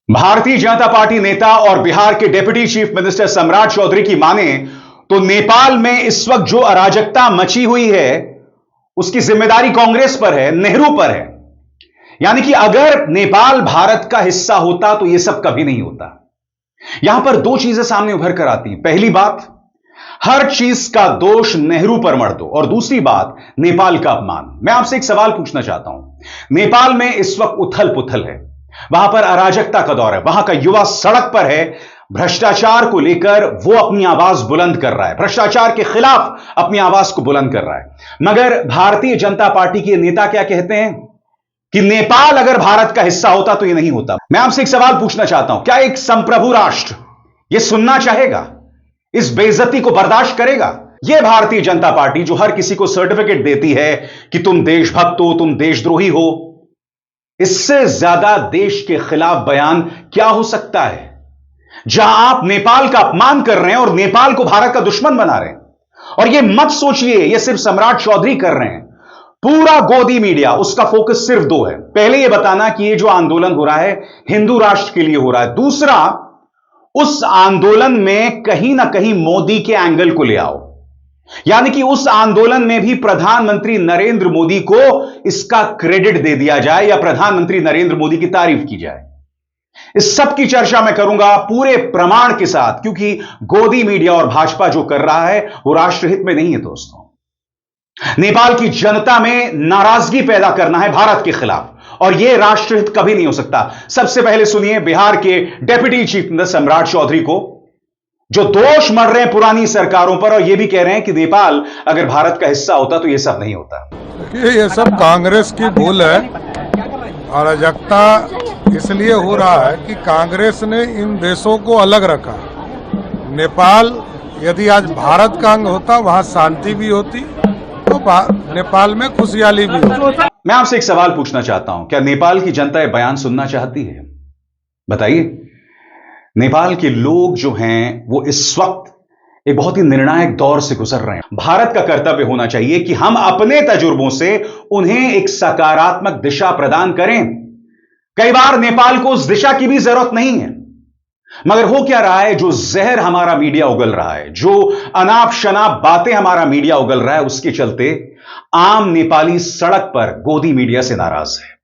Bharatiya Janata party नेता और बिहार के डिप्टी चीफ मिनिस्टर सम्राट चौधरी की माने तो नेपाल में इस वक्त जो अराजकता मची हुई है उसकी जिम्मेदारी कांग्रेस पर है, नेहरू पर है। यानी कि अगर नेपाल भारत का हिस्सा होता तो यह सब कभी नहीं होता। यहां पर दो चीजें सामने उभर कर आती हैं। पहली बात, हर चीज का दोष नेहरू पर मत दो, और दूसरी बात, नेपाल का अपमान। मैं आपसे एक सवाल पूछना चाहता हूं। नेपाल में इस वक्त उथल पुथल है, वहां पर अराजकता का दौर है, वहां का युवा सड़क पर है, भ्रष्टाचार को लेकर वो अपनी आवाज बुलंद कर रहा है, भ्रष्टाचार के खिलाफ अपनी आवाज को बुलंद कर रहा है। मगर भारतीय जनता पार्टी के नेता क्या कहते हैं कि नेपाल अगर भारत का हिस्सा होता तो यह नहीं होता। मैं आपसे एक सवाल पूछना चाहता हूं, क्या एक संप्रभु राष्ट्र यह सुनना चाहेगा? इस बेइज्जती को बर्दाश्त करेगा? यह भारतीय जनता पार्टी जो हर किसी को सर्टिफिकेट देती है कि तुम देशभक्त हो, तुम देशद्रोही हो, इससे ज्यादा देश के खिलाफ बयान क्या हो सकता है? जहां आप नेपाल का अपमान कर रहे हैं और नेपाल को भारत का दुश्मन बना रहे हैं। और यह मत सोचिए यह सिर्फ सम्राट चौधरी कर रहे हैं, पूरा गोदी मीडिया, उसका फोकस सिर्फ दो है। पहले यह बताना कि यह जो आंदोलन हो रहा है हिंदू राष्ट्र के लिए हो रहा है, दूसरा उस आंदोलन में कहीं ना कहीं मोदी के एंगल को ले आओ, यानी कि उस आंदोलन में भी प्रधानमंत्री नरेंद्र मोदी को इसका क्रेडिट दे दिया जाए या प्रधानमंत्री नरेंद्र मोदी की तारीफ की जाए। इस सब की चर्चा मैं करूंगा पूरे प्रमाण के साथ, क्योंकि गोदी मीडिया और भाजपा जो कर रहा है वो राष्ट्रहित में नहीं है। दोस्तों, नेपाल की जनता में नाराजगी पैदा करना है भारत के खिलाफ, और यह राष्ट्रहित कभी नहीं हो सकता। सबसे पहले सुनिए बिहार के डिप्टी चीफ मिनिस्टर सम्राट चौधरी को, जो दोष मढ़ रहे हैं पुरानी सरकारों पर और यह भी कह रहे हैं कि नेपाल अगर भारत का हिस्सा होता तो यह सब नहीं होता। देखिए, ये सब कांग्रेस की भूल है। अराजकता इसलिए हो रहा है कि कांग्रेस ने इन देशों को अलग रखा। नेपाल यदि आज भारत का अंग होता, वहां शांति भी होती, तो नेपाल में खुशहाली भी होती। मैं आपसे एक सवाल पूछना चाहता हूं, क्या नेपाल की जनता यह बयान सुनना चाहती है? बताइए। नेपाल के लोग जो हैं वो इस वक्त एक बहुत ही निर्णायक दौर से गुजर रहे हैं। भारत का कर्तव्य होना चाहिए कि हम अपने तजुर्बों से उन्हें एक सकारात्मक दिशा प्रदान करें। कई बार नेपाल को उस दिशा की भी जरूरत नहीं है, मगर हो क्या रहा है, जो जहर हमारा मीडिया उगल रहा है, जो अनाप शनाप बातें हमारा मीडिया उगल रहा है, उसके चलते आम नेपाली सड़क पर गोदी मीडिया से नाराज है।